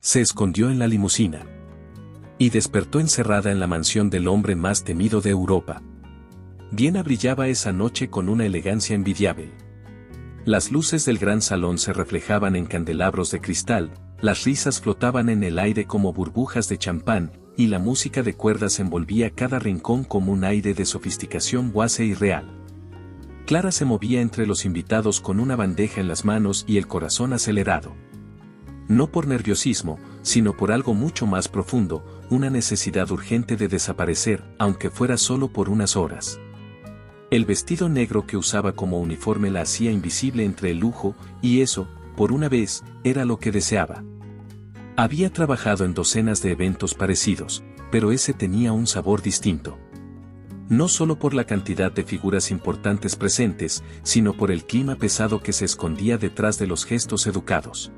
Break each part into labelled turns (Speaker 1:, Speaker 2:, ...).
Speaker 1: Se escondió en la limusina. Y despertó encerrada en la mansión del hombre más temido de Europa. Diana brillaba esa noche con una elegancia envidiable. Las luces del gran salón se reflejaban en candelabros de cristal, las risas flotaban en el aire como burbujas de champán, y la música de cuerdas envolvía cada rincón como un aire de sofisticación guase y real. Clara se movía entre los invitados con una bandeja en las manos y el corazón acelerado. No por nerviosismo, sino por algo mucho más profundo, una necesidad urgente de desaparecer, aunque fuera solo por unas horas. El vestido negro que usaba como uniforme la hacía invisible entre el lujo, y eso, por una vez, era lo que deseaba. Había trabajado en docenas de eventos parecidos, pero ese tenía un sabor distinto. No solo por la cantidad de figuras importantes presentes, sino por el clima pesado que se escondía detrás de los gestos educados.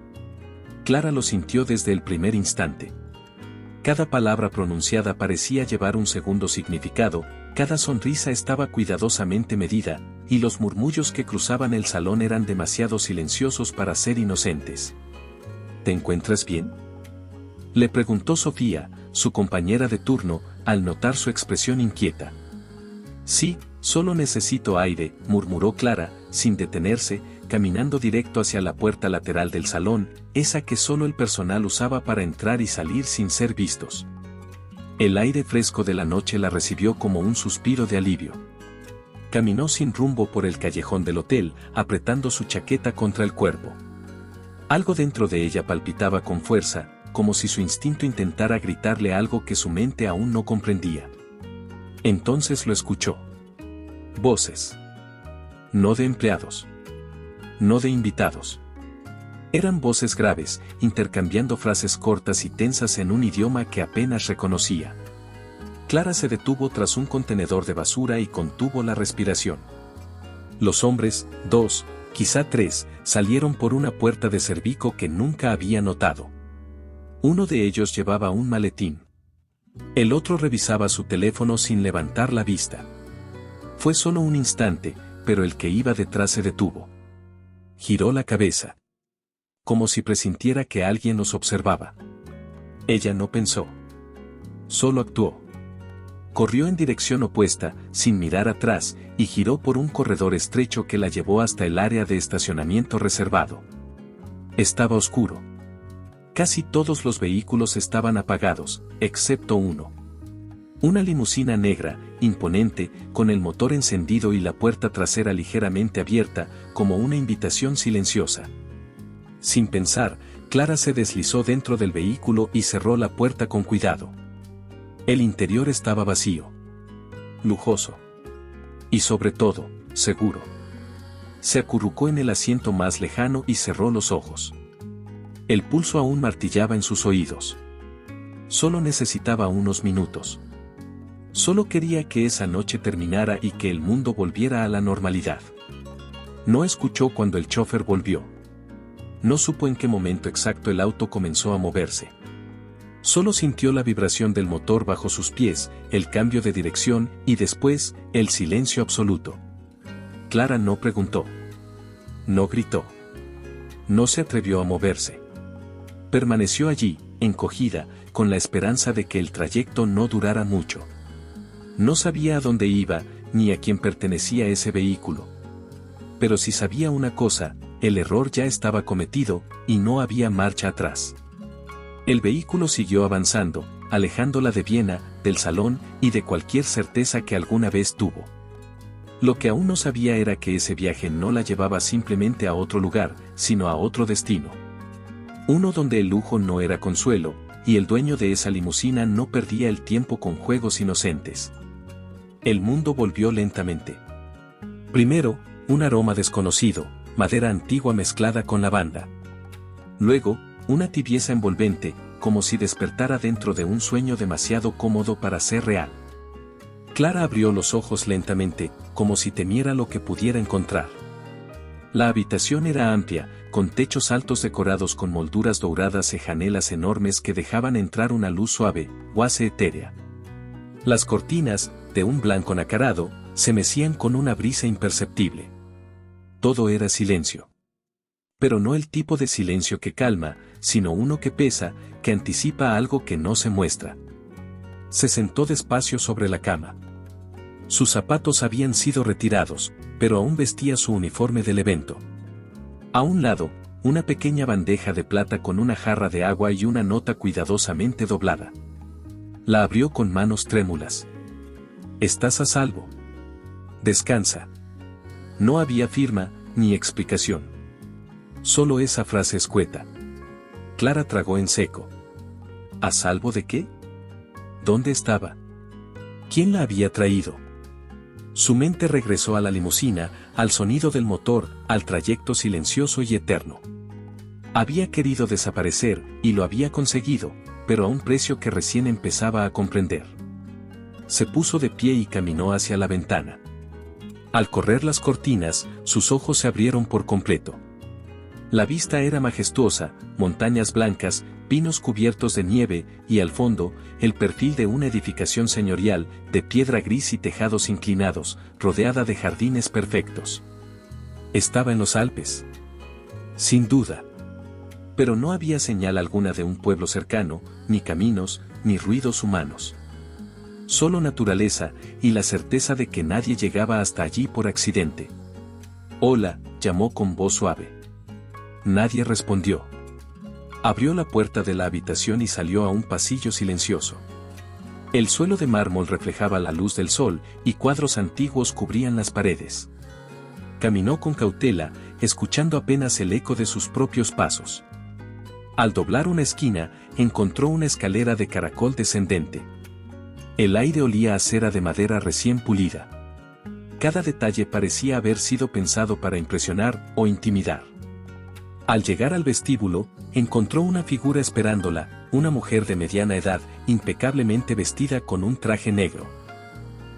Speaker 1: Clara lo sintió desde el primer instante. Cada palabra pronunciada parecía llevar un segundo significado, cada sonrisa estaba cuidadosamente medida, y los murmullos que cruzaban el salón eran demasiado silenciosos para ser inocentes. ¿Te encuentras bien?, le preguntó Sofía, su compañera de turno, al notar su expresión inquieta. Sí, solo necesito aire, murmuró Clara, sin detenerse, caminando directo hacia la puerta lateral del salón, esa que solo el personal usaba para entrar y salir sin ser vistos. El aire fresco de la noche la recibió como un suspiro de alivio. Caminó sin rumbo por el callejón del hotel, apretando su chaqueta contra el cuerpo. Algo dentro de ella palpitaba con fuerza, como si su instinto intentara gritarle algo que su mente aún no comprendía. Entonces lo escuchó. Voces. No de empleados. No de invitados. Eran voces graves, intercambiando frases cortas y tensas en un idioma que apenas reconocía. Clara se detuvo tras un contenedor de basura y contuvo la respiración. Los hombres, 2, quizá 3, salieron por una puerta de cervico que nunca había notado. Uno de ellos llevaba un maletín. El otro revisaba su teléfono sin levantar la vista. Fue solo un instante, pero el que iba detrás se detuvo. Giró la cabeza. Como si presintiera que alguien los observaba. Ella no pensó. Solo actuó. Corrió en dirección opuesta, sin mirar atrás, y giró por un corredor estrecho que la llevó hasta el área de estacionamiento reservado. Estaba oscuro. Casi todos los vehículos estaban apagados, excepto uno. Una limusina negra, imponente, con el motor encendido y la puerta trasera ligeramente abierta, como una invitación silenciosa. Sin pensar, Clara se deslizó dentro del vehículo y cerró la puerta con cuidado. El interior estaba vacío. Lujoso. Y sobre todo, seguro. Se acurrucó en el asiento más lejano y cerró los ojos. El pulso aún martillaba en sus oídos. Solo necesitaba unos minutos. Solo quería que esa noche terminara y que el mundo volviera a la normalidad. No escuchó cuando el chofer volvió. No supo en qué momento exacto el auto comenzó a moverse. Solo sintió la vibración del motor bajo sus pies, el cambio de dirección y después, el silencio absoluto. Clara no preguntó. No gritó. No se atrevió a moverse. Permaneció allí, encogida, con la esperanza de que el trayecto no durara mucho. No sabía a dónde iba, ni a quién pertenecía ese vehículo. Pero si sabía una cosa, el error ya estaba cometido, y no había marcha atrás. El vehículo siguió avanzando, alejándola de Viena, del salón, y de cualquier certeza que alguna vez tuvo. Lo que aún no sabía era que ese viaje no la llevaba simplemente a otro lugar, sino a otro destino. Uno donde el lujo no era consuelo, y el dueño de esa limusina no perdía el tiempo con juegos inocentes. El mundo volvió lentamente. Primero, un aroma desconocido, madera antigua mezclada con lavanda. Luego, una tibieza envolvente, como si despertara dentro de un sueño demasiado cómodo para ser real. Clara abrió los ojos lentamente, como si temiera lo que pudiera encontrar. La habitación era amplia, con techos altos decorados con molduras douradas y janelas enormes que dejaban entrar una luz suave, guase etérea. Las cortinas, de un blanco nacarado, se mecían con una brisa imperceptible. Todo era silencio. Pero no el tipo de silencio que calma, sino uno que pesa, que anticipa algo que no se muestra. Se sentó despacio sobre la cama. Sus zapatos habían sido retirados, pero aún vestía su uniforme del evento. A un lado, una pequeña bandeja de plata con una jarra de agua y una nota cuidadosamente doblada. La abrió con manos trémulas. «Estás a salvo. Descansa». No había firma, ni explicación. Solo esa frase escueta. Clara tragó en seco. ¿A salvo de qué? ¿Dónde estaba? ¿Quién la había traído? Su mente regresó a la limusina, al sonido del motor, al trayecto silencioso y eterno. Había querido desaparecer, y lo había conseguido, pero a un precio que recién empezaba a comprender. Se puso de pie y caminó hacia la ventana. Al correr las cortinas, sus ojos se abrieron por completo. La vista era majestuosa, montañas blancas, pinos cubiertos de nieve, y al fondo, el perfil de una edificación señorial, de piedra gris y tejados inclinados, rodeada de jardines perfectos. Estaba en los Alpes. Sin duda. Pero no había señal alguna de un pueblo cercano, ni caminos, ni ruidos humanos. Solo naturaleza, y la certeza de que nadie llegaba hasta allí por accidente. «Hola», llamó con voz suave. Nadie respondió. Abrió la puerta de la habitación y salió a un pasillo silencioso. El suelo de mármol reflejaba la luz del sol, y cuadros antiguos cubrían las paredes. Caminó con cautela, escuchando apenas el eco de sus propios pasos. Al doblar una esquina, encontró una escalera de caracol descendente. El aire olía a cera de madera recién pulida. Cada detalle parecía haber sido pensado para impresionar o intimidar. Al llegar al vestíbulo, encontró una figura esperándola, una mujer de mediana edad, impecablemente vestida con un traje negro.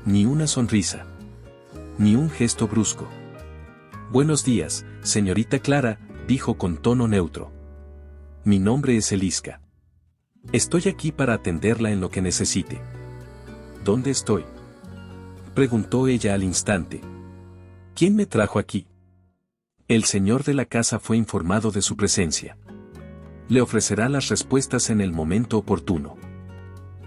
Speaker 1: Ni una sonrisa. Ni un gesto brusco. «Buenos días, señorita Clara», dijo con tono neutro. «Mi nombre es Eliska. Estoy aquí para atenderla en lo que necesite». «¿Dónde estoy?», preguntó ella al instante. «¿Quién me trajo aquí?». El señor de la casa fue informado de su presencia. Le ofrecerá las respuestas en el momento oportuno.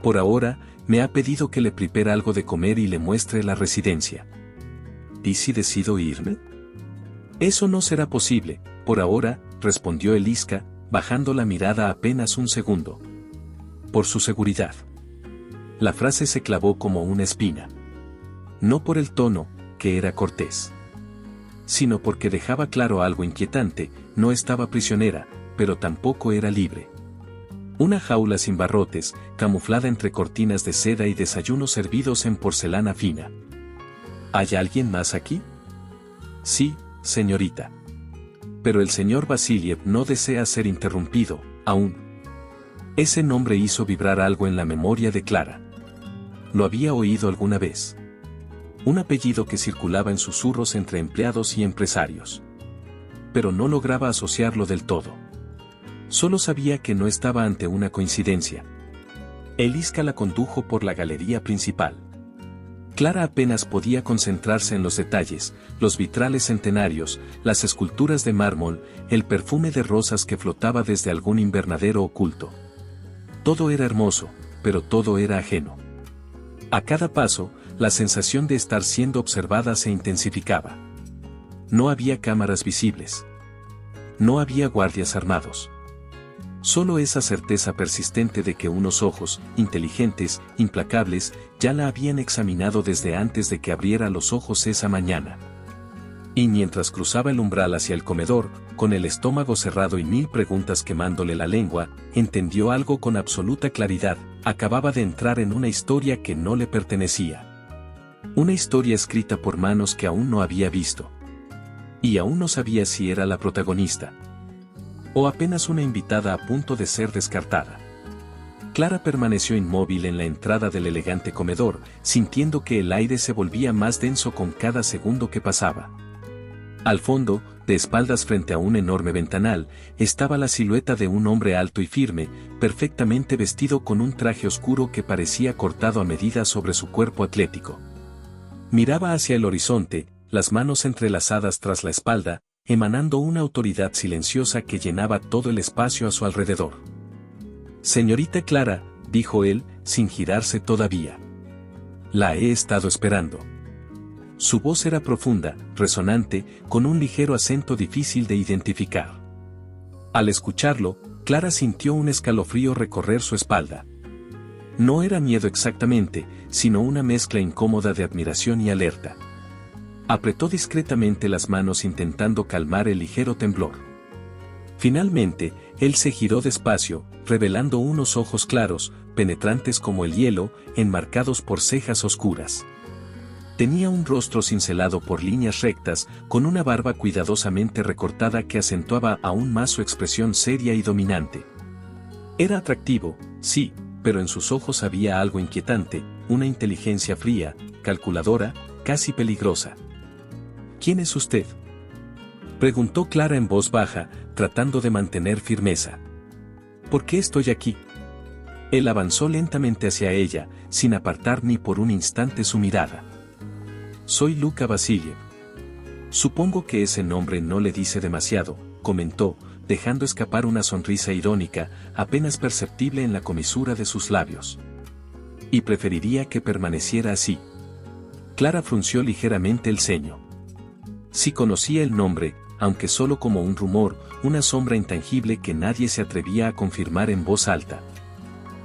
Speaker 1: Por ahora, me ha pedido que le prepare algo de comer y le muestre la residencia. ¿Y si decido irme? Eso no será posible, por ahora, respondió Eliska, bajando la mirada apenas un segundo. Por su seguridad. La frase se clavó como una espina. No por el tono, que era cortés, sino porque dejaba claro algo inquietante. No estaba prisionera, pero tampoco era libre. Una jaula sin barrotes, camuflada entre cortinas de seda y desayunos servidos en porcelana fina. ¿Hay alguien más aquí? Sí, señorita. Pero el señor Vasiliev no desea ser interrumpido, aún. Ese nombre hizo vibrar algo en la memoria de Clara. Lo había oído alguna vez. Un apellido que circulaba en susurros entre empleados y empresarios. Pero no lograba asociarlo del todo. Solo sabía que no estaba ante una coincidencia. Eliska la condujo por la galería principal. Clara apenas podía concentrarse en los detalles, los vitrales centenarios, las esculturas de mármol, el perfume de rosas que flotaba desde algún invernadero oculto. Todo era hermoso, pero todo era ajeno. A cada paso, la sensación de estar siendo observada se intensificaba. No había cámaras visibles. No había guardias armados. Solo esa certeza persistente de que unos ojos, inteligentes, implacables, ya la habían examinado desde antes de que abriera los ojos esa mañana. Y mientras cruzaba el umbral hacia el comedor, con el estómago cerrado y mil preguntas quemándole la lengua, entendió algo con absoluta claridad: acababa de entrar en una historia que no le pertenecía. Una historia escrita por manos que aún no había visto. Y aún no sabía si era la protagonista o apenas una invitada a punto de ser descartada. Clara permaneció inmóvil en la entrada del elegante comedor, sintiendo que el aire se volvía más denso con cada segundo que pasaba. Al fondo, de espaldas frente a un enorme ventanal, estaba la silueta de un hombre alto y firme, perfectamente vestido con un traje oscuro que parecía cortado a medida sobre su cuerpo atlético. Miraba hacia el horizonte, las manos entrelazadas tras la espalda, emanando una autoridad silenciosa que llenaba todo el espacio a su alrededor. «Señorita Clara», dijo él, sin girarse todavía. «La he estado esperando». Su voz era profunda, resonante, con un ligero acento difícil de identificar. Al escucharlo, Clara sintió un escalofrío recorrer su espalda. No era miedo exactamente, sino una mezcla incómoda de admiración y alerta. Apretó discretamente las manos intentando calmar el ligero temblor. Finalmente, él se giró despacio, revelando unos ojos claros, penetrantes como el hielo, enmarcados por cejas oscuras. Tenía un rostro cincelado por líneas rectas, con una barba cuidadosamente recortada que acentuaba aún más su expresión seria y dominante. Era atractivo, sí, pero en sus ojos había algo inquietante, una inteligencia fría, calculadora, casi peligrosa. «¿Quién es usted?», preguntó Clara en voz baja, tratando de mantener firmeza. «¿Por qué estoy aquí?». Él avanzó lentamente hacia ella, sin apartar ni por un instante su mirada. «Soy Luka Vasiliev». «Supongo que ese nombre no le dice demasiado», comentó, dejando escapar una sonrisa irónica, apenas perceptible en la comisura de sus labios. «Y preferiría que permaneciera así». Clara frunció ligeramente el ceño. Sí conocía el nombre, aunque solo como un rumor, una sombra intangible que nadie se atrevía a confirmar en voz alta.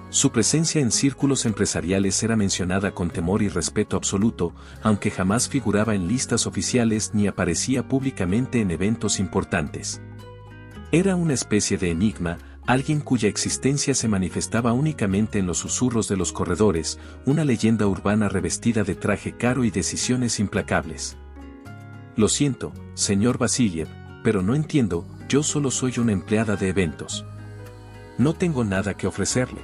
Speaker 1: Su presencia en círculos empresariales era mencionada con temor y respeto absoluto, aunque jamás figuraba en listas oficiales ni aparecía públicamente en eventos importantes. Era una especie de enigma, alguien cuya existencia se manifestaba únicamente en los susurros de los corredores, una leyenda urbana revestida de traje caro y decisiones implacables. «Lo siento, señor Vasiliev, pero no entiendo, yo solo soy una empleada de eventos. No tengo nada que ofrecerle.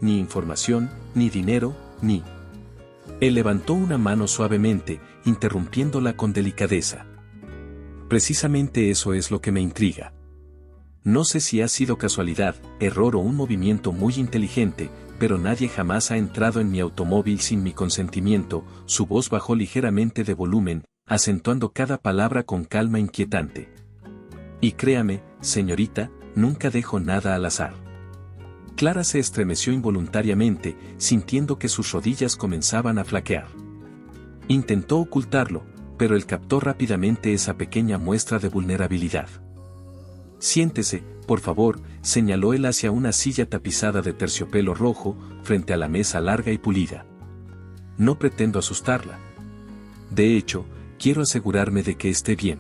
Speaker 1: Ni información, ni dinero, ni...». Él levantó una mano suavemente, interrumpiéndola con delicadeza. «Precisamente eso es lo que me intriga. No sé si ha sido casualidad, error o un movimiento muy inteligente, pero nadie jamás ha entrado en mi automóvil sin mi consentimiento». Su voz bajó ligeramente de volumen, acentuando cada palabra con calma inquietante. «Y créame, señorita, nunca dejo nada al azar». Clara se estremeció involuntariamente, sintiendo que sus rodillas comenzaban a flaquear. Intentó ocultarlo, pero él captó rápidamente esa pequeña muestra de vulnerabilidad. «Siéntese, por favor», señaló él hacia una silla tapizada de terciopelo rojo, frente a la mesa larga y pulida. «No pretendo asustarla. De hecho, quiero asegurarme de que esté bien».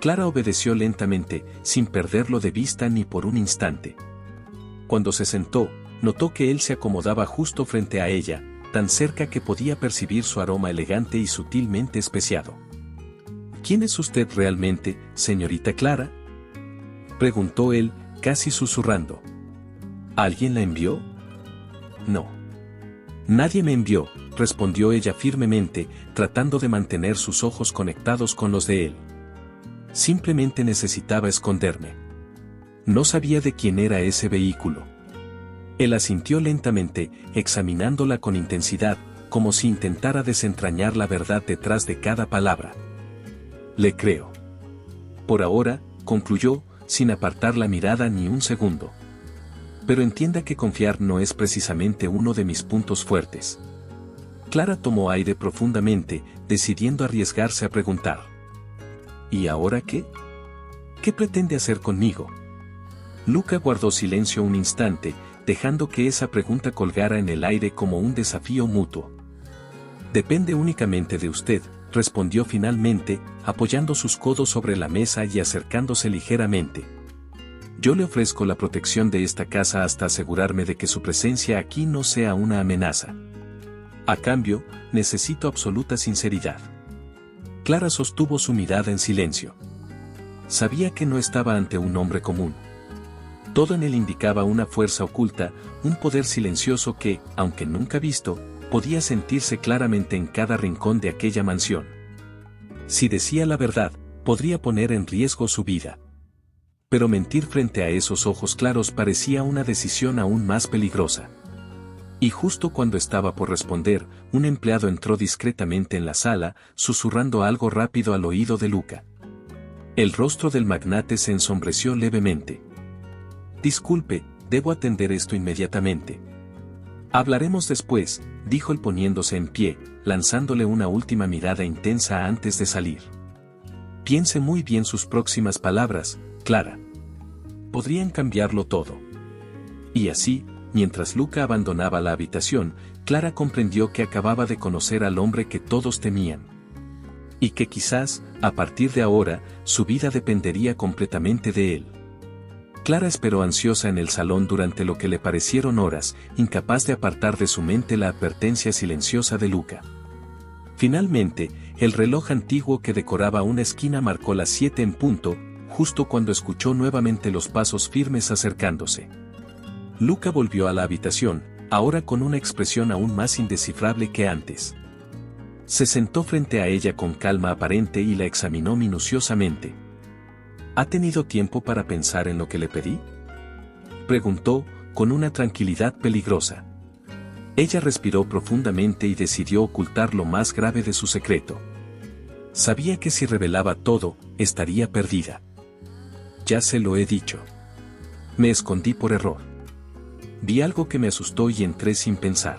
Speaker 1: Clara obedeció lentamente, sin perderlo de vista ni por un instante. Cuando se sentó, notó que él se acomodaba justo frente a ella, tan cerca que podía percibir su aroma elegante y sutilmente especiado. «¿Quién es usted realmente, señorita Clara?», preguntó él, casi susurrando. «¿Alguien la envió?». «No. Nadie me envió», respondió ella firmemente, tratando de mantener sus ojos conectados con los de él. «Simplemente necesitaba esconderme. No sabía de quién era ese vehículo». Él asintió lentamente, examinándola con intensidad, como si intentara desentrañar la verdad detrás de cada palabra. «Le creo. Por ahora», concluyó, sin apartar la mirada ni un segundo. «Pero entienda que confiar no es precisamente uno de mis puntos fuertes». Clara tomó aire profundamente, decidiendo arriesgarse a preguntar. «¿Y ahora qué? ¿Qué pretende hacer conmigo?». Luka guardó silencio un instante, dejando que esa pregunta colgara en el aire como un desafío mutuo. «Depende únicamente de usted», respondió finalmente, apoyando sus codos sobre la mesa y acercándose ligeramente. «Yo le ofrezco la protección de esta casa hasta asegurarme de que su presencia aquí no sea una amenaza. A cambio, necesito absoluta sinceridad». Clara sostuvo su mirada en silencio. Sabía que no estaba ante un hombre común. Todo en él indicaba una fuerza oculta, un poder silencioso que, aunque nunca visto, podía sentirse claramente en cada rincón de aquella mansión. Si decía la verdad, podría poner en riesgo su vida. Pero mentir frente a esos ojos claros parecía una decisión aún más peligrosa. Y justo cuando estaba por responder, un empleado entró discretamente en la sala, susurrando algo rápido al oído de Luka. El rostro del magnate se ensombreció levemente. Disculpe, debo atender esto inmediatamente. Hablaremos después, dijo él poniéndose en pie, lanzándole una última mirada intensa antes de salir. Piense muy bien sus próximas palabras, Clara. Podrían cambiarlo todo. Y así, mientras Luca abandonaba la habitación, Clara comprendió que acababa de conocer al hombre que todos temían. Y que quizás, a partir de ahora, su vida dependería completamente de él. Clara esperó ansiosa en el salón durante lo que le parecieron horas, incapaz de apartar de su mente la advertencia silenciosa de Luca. Finalmente, el reloj antiguo que decoraba una esquina marcó las 7 en punto, justo cuando escuchó nuevamente los pasos firmes acercándose. Luca volvió a la habitación, ahora con una expresión aún más indescifrable que antes. Se sentó frente a ella con calma aparente y la examinó minuciosamente. ¿Ha tenido tiempo para pensar en lo que le pedí?, preguntó, con una tranquilidad peligrosa. Ella respiró profundamente y decidió ocultar lo más grave de su secreto. Sabía que si revelaba todo, estaría perdida. Ya se lo he dicho. Me escondí por error. Vi algo que me asustó y entré sin pensar.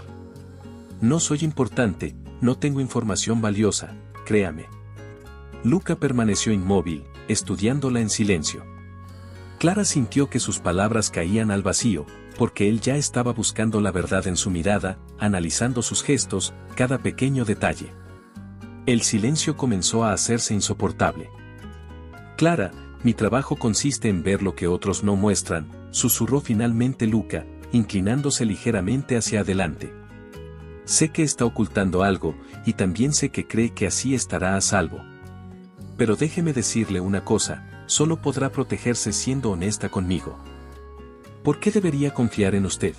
Speaker 1: No soy importante, no tengo información valiosa, créame. Luca permaneció inmóvil, estudiándola en silencio. Clara sintió que sus palabras caían al vacío, porque él ya estaba buscando la verdad en su mirada, analizando sus gestos, cada pequeño detalle. El silencio comenzó a hacerse insoportable. Clara, mi trabajo consiste en ver lo que otros no muestran, susurró finalmente Luca, inclinándose ligeramente hacia adelante. Sé que está ocultando algo, y también sé que cree que así estará a salvo. Pero déjeme decirle una cosa, solo podrá protegerse siendo honesta conmigo. ¿Por qué debería confiar en usted?,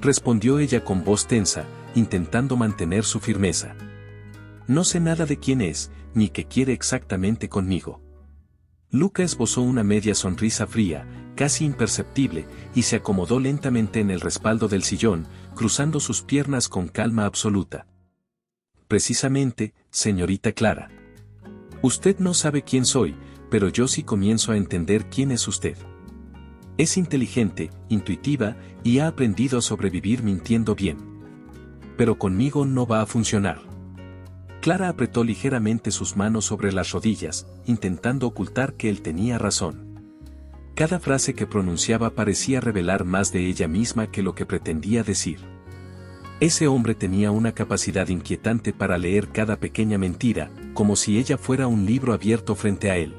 Speaker 1: respondió ella con voz tensa, intentando mantener su firmeza. No sé nada de quién es, ni qué quiere exactamente conmigo. Luca esbozó una media sonrisa fría, casi imperceptible, y se acomodó lentamente en el respaldo del sillón, cruzando sus piernas con calma absoluta. Precisamente, señorita Clara. Usted no sabe quién soy, pero yo sí comienzo a entender quién es usted. Es inteligente, intuitiva, y ha aprendido a sobrevivir mintiendo bien. Pero conmigo no va a funcionar. Clara apretó ligeramente sus manos sobre las rodillas, intentando ocultar que él tenía razón. Cada frase que pronunciaba parecía revelar más de ella misma que lo que pretendía decir. Ese hombre tenía una capacidad inquietante para leer cada pequeña mentira, como si ella fuera un libro abierto frente a él.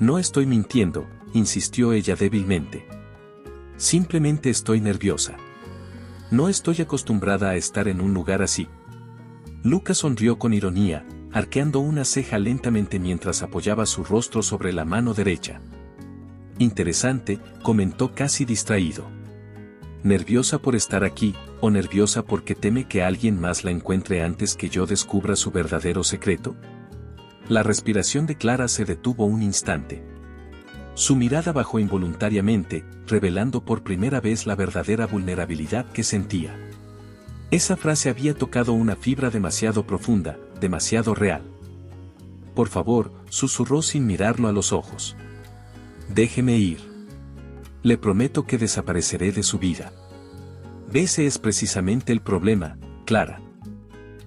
Speaker 1: No estoy mintiendo, insistió ella débilmente. Simplemente estoy nerviosa. No estoy acostumbrada a estar en un lugar así. Luca sonrió con ironía, arqueando una ceja lentamente mientras apoyaba su rostro sobre la mano derecha. Interesante, comentó casi distraído. ¿Nerviosa por estar aquí, o nerviosa porque teme que alguien más la encuentre antes que yo descubra su verdadero secreto? La respiración de Clara se detuvo un instante. Su mirada bajó involuntariamente, revelando por primera vez la verdadera vulnerabilidad que sentía. Esa frase había tocado una fibra demasiado profunda, demasiado real. Por favor, susurró sin mirarlo a los ojos. Déjeme ir. Le prometo que desapareceré de su vida. Ese es precisamente el problema, Clara.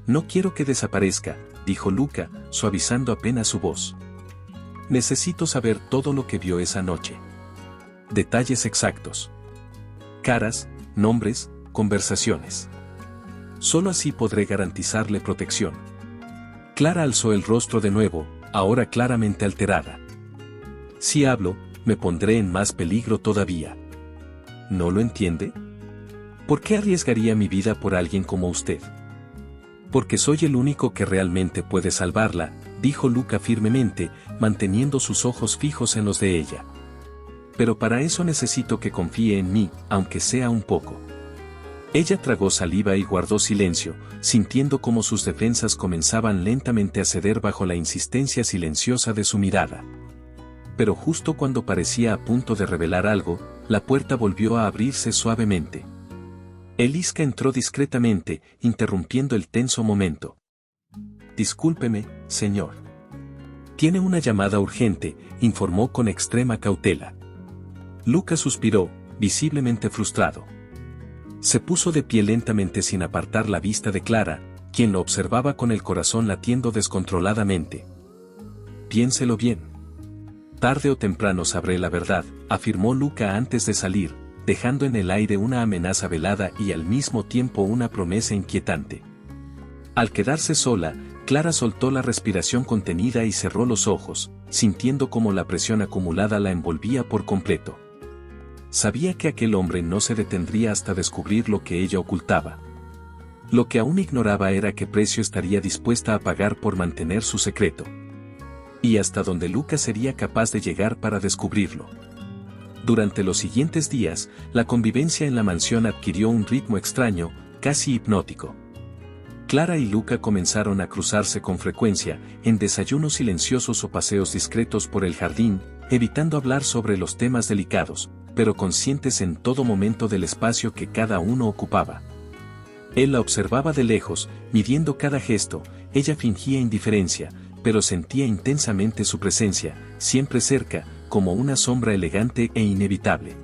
Speaker 1: No quiero que desaparezca, dijo Luca, suavizando apenas su voz. Necesito saber todo lo que vio esa noche. Detalles exactos. Caras, nombres, conversaciones. Solo así podré garantizarle protección. Clara alzó el rostro de nuevo, ahora claramente alterada. Si hablo, me pondré en más peligro todavía. ¿No lo entiende? ¿Por qué arriesgaría mi vida por alguien como usted? Porque soy el único que realmente puede salvarla, dijo Luca firmemente, manteniendo sus ojos fijos en los de ella. Pero para eso necesito que confíe en mí, aunque sea un poco. Ella tragó saliva y guardó silencio, sintiendo cómo sus defensas comenzaban lentamente a ceder bajo la insistencia silenciosa de su mirada. Pero justo cuando parecía a punto de revelar algo, la puerta volvió a abrirse suavemente. Eliska entró discretamente, interrumpiendo el tenso momento. Discúlpeme, señor. Tiene una llamada urgente, informó con extrema cautela. Luca suspiró, visiblemente frustrado. Se puso de pie lentamente sin apartar la vista de Clara, quien lo observaba con el corazón latiendo descontroladamente. Piénselo bien. Tarde o temprano sabré la verdad, afirmó Luca antes de salir, dejando en el aire una amenaza velada y al mismo tiempo una promesa inquietante. Al quedarse sola, Clara soltó la respiración contenida y cerró los ojos, sintiendo como la presión acumulada la envolvía por completo. Sabía que aquel hombre no se detendría hasta descubrir lo que ella ocultaba. Lo que aún ignoraba era qué precio estaría dispuesta a pagar por mantener su secreto. Y hasta dónde Luca sería capaz de llegar para descubrirlo. Durante los siguientes días, la convivencia en la mansión adquirió un ritmo extraño, casi hipnótico. Clara y Luca comenzaron a cruzarse con frecuencia, en desayunos silenciosos o paseos discretos por el jardín, evitando hablar sobre los temas delicados, pero conscientes en todo momento del espacio que cada uno ocupaba. Él la observaba de lejos, midiendo cada gesto, ella fingía indiferencia, pero sentía intensamente su presencia, siempre cerca, como una sombra elegante e inevitable.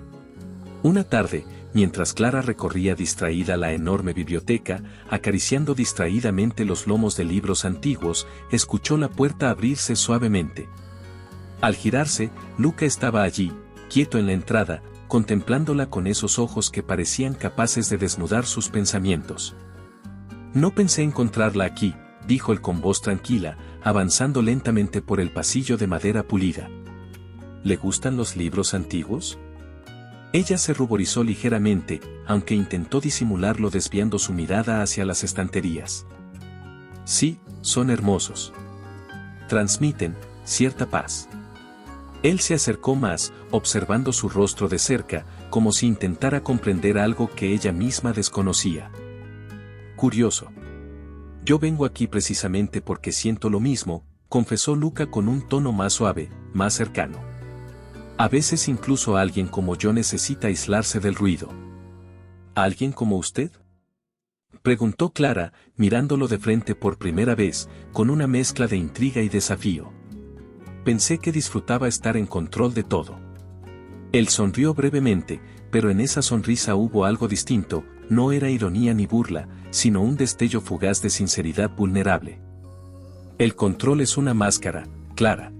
Speaker 1: Una tarde, mientras Clara recorría distraída la enorme biblioteca, acariciando distraídamente los lomos de libros antiguos, escuchó la puerta abrirse suavemente. Al girarse, Luca estaba allí, quieto en la entrada, contemplándola con esos ojos que parecían capaces de desnudar sus pensamientos. No pensé encontrarla aquí, dijo él con voz tranquila, avanzando lentamente por el pasillo de madera pulida. ¿Le gustan los libros antiguos? Ella se ruborizó ligeramente, aunque intentó disimularlo desviando su mirada hacia las estanterías. Sí, son hermosos. Transmiten cierta paz. Él se acercó más, observando su rostro de cerca, como si intentara comprender algo que ella misma desconocía. Curioso. Yo vengo aquí precisamente porque siento lo mismo, confesó Luca con un tono más suave, más cercano. A veces incluso alguien como yo necesita aislarse del ruido. ¿Alguien como usted? Preguntó Clara, mirándolo de frente por primera vez, con una mezcla de intriga y desafío. Pensé que disfrutaba estar en control de todo. Él sonrió brevemente, pero en esa sonrisa hubo algo distinto, no era ironía ni burla, sino un destello fugaz de sinceridad vulnerable. El control es una máscara, Clara.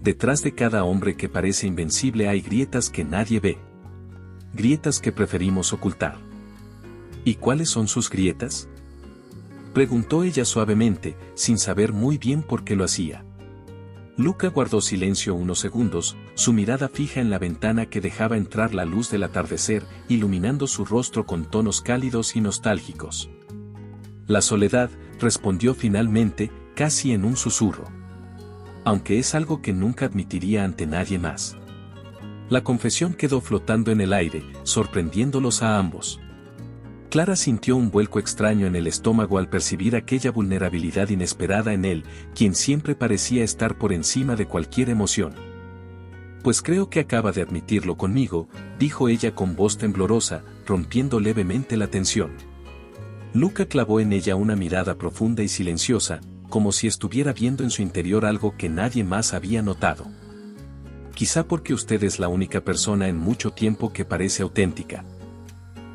Speaker 1: Detrás de cada hombre que parece invencible hay grietas que nadie ve. Grietas que preferimos ocultar. ¿Y cuáles son sus grietas? Preguntó ella suavemente, sin saber muy bien por qué lo hacía. Luca guardó silencio unos segundos, su mirada fija en la ventana que dejaba entrar la luz del atardecer, iluminando su rostro con tonos cálidos y nostálgicos. La soledad, respondió finalmente, casi en un susurro. Aunque es algo que nunca admitiría ante nadie más. La confesión quedó flotando en el aire, sorprendiéndolos a ambos. Clara sintió un vuelco extraño en el estómago al percibir aquella vulnerabilidad inesperada en él, quien siempre parecía estar por encima de cualquier emoción. Pues creo que acaba de admitirlo conmigo, dijo ella con voz temblorosa, rompiendo levemente la tensión. Luca clavó en ella una mirada profunda y silenciosa, como si estuviera viendo en su interior algo que nadie más había notado. Quizá porque usted es la única persona en mucho tiempo que parece auténtica.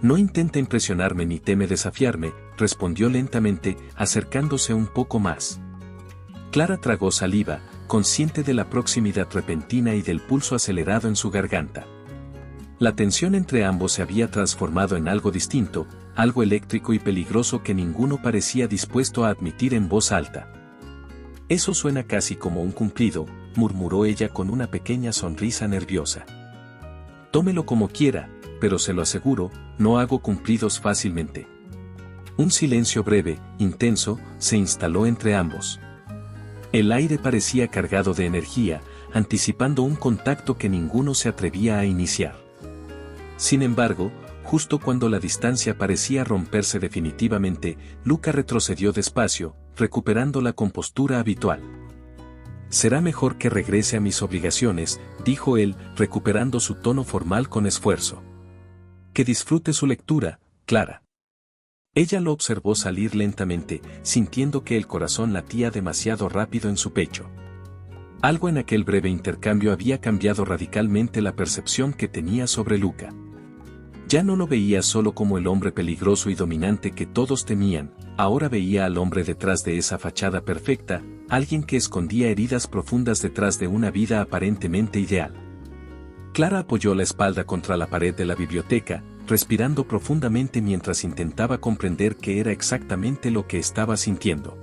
Speaker 1: No intenta impresionarme ni teme desafiarme, respondió lentamente, acercándose un poco más. Clara tragó saliva, consciente de la proximidad repentina y del pulso acelerado en su garganta. La tensión entre ambos se había transformado en algo distinto, algo eléctrico y peligroso que ninguno parecía dispuesto a admitir en voz alta. Eso suena casi como un cumplido, murmuró ella con una pequeña sonrisa nerviosa. Tómelo como quiera, pero se lo aseguro, no hago cumplidos fácilmente. Un silencio breve, intenso, se instaló entre ambos. El aire parecía cargado de energía, anticipando un contacto que ninguno se atrevía a iniciar. Sin embargo, justo cuando la distancia parecía romperse definitivamente, Luca retrocedió despacio, recuperando la compostura habitual. Será mejor que regrese a mis obligaciones, dijo él, recuperando su tono formal con esfuerzo. Que disfrute su lectura, Clara. Ella lo observó salir lentamente, sintiendo que el corazón latía demasiado rápido en su pecho. Algo en aquel breve intercambio había cambiado radicalmente la percepción que tenía sobre Luca. Ya no lo veía solo como el hombre peligroso y dominante que todos temían, ahora veía al hombre detrás de esa fachada perfecta, alguien que escondía heridas profundas detrás de una vida aparentemente ideal. Clara apoyó la espalda contra la pared de la biblioteca, respirando profundamente mientras intentaba comprender qué era exactamente lo que estaba sintiendo.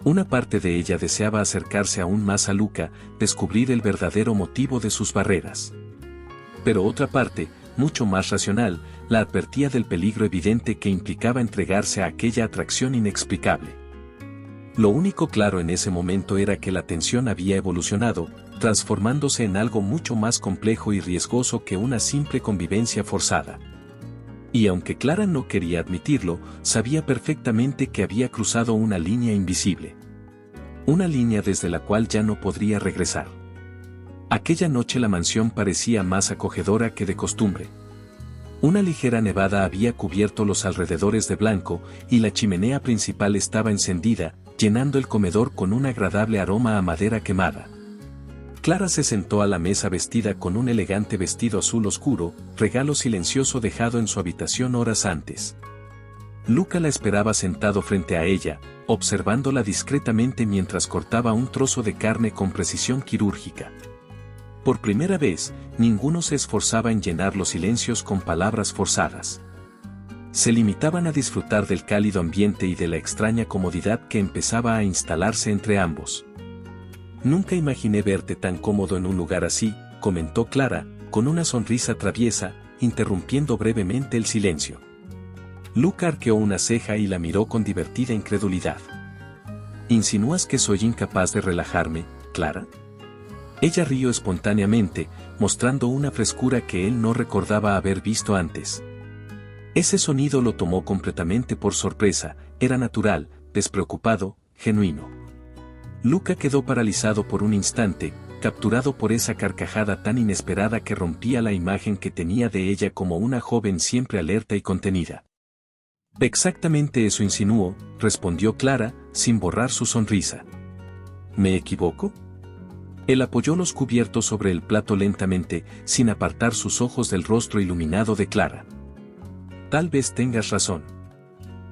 Speaker 1: Una parte de ella deseaba acercarse aún más a Luca, descubrir el verdadero motivo de sus barreras. Pero otra parte, mucho más racional, la advertía del peligro evidente que implicaba entregarse a aquella atracción inexplicable. Lo único claro en ese momento era que la tensión había evolucionado, transformándose en algo mucho más complejo y riesgoso que una simple convivencia forzada. Y aunque Clara no quería admitirlo, sabía perfectamente que había cruzado una línea invisible. Una línea desde la cual ya no podría regresar. Aquella noche la mansión parecía más acogedora que de costumbre. Una ligera nevada había cubierto los alrededores de blanco, y la chimenea principal estaba encendida, llenando el comedor con un agradable aroma a madera quemada. Clara se sentó a la mesa vestida con un elegante vestido azul oscuro, regalo silencioso dejado en su habitación horas antes. Luca la esperaba sentado frente a ella, observándola discretamente mientras cortaba un trozo de carne con precisión quirúrgica. Por primera vez, ninguno se esforzaba en llenar los silencios con palabras forzadas. Se limitaban a disfrutar del cálido ambiente y de la extraña comodidad que empezaba a instalarse entre ambos. «Nunca imaginé verte tan cómodo en un lugar así», comentó Clara, con una sonrisa traviesa, interrumpiendo brevemente el silencio. Luca arqueó una ceja y la miró con divertida incredulidad. «¿Insinúas que soy incapaz de relajarme, Clara?» Ella rió espontáneamente, mostrando una frescura que él no recordaba haber visto antes. Ese sonido lo tomó completamente por sorpresa, era natural, despreocupado, genuino. Luca quedó paralizado por un instante, capturado por esa carcajada tan inesperada que rompía la imagen que tenía de ella como una joven siempre alerta y contenida. «Exactamente eso insinúo», respondió Clara, sin borrar su sonrisa. «¿Me equivoco?» Él apoyó los cubiertos sobre el plato lentamente, sin apartar sus ojos del rostro iluminado de Clara. «Tal vez tengas razón.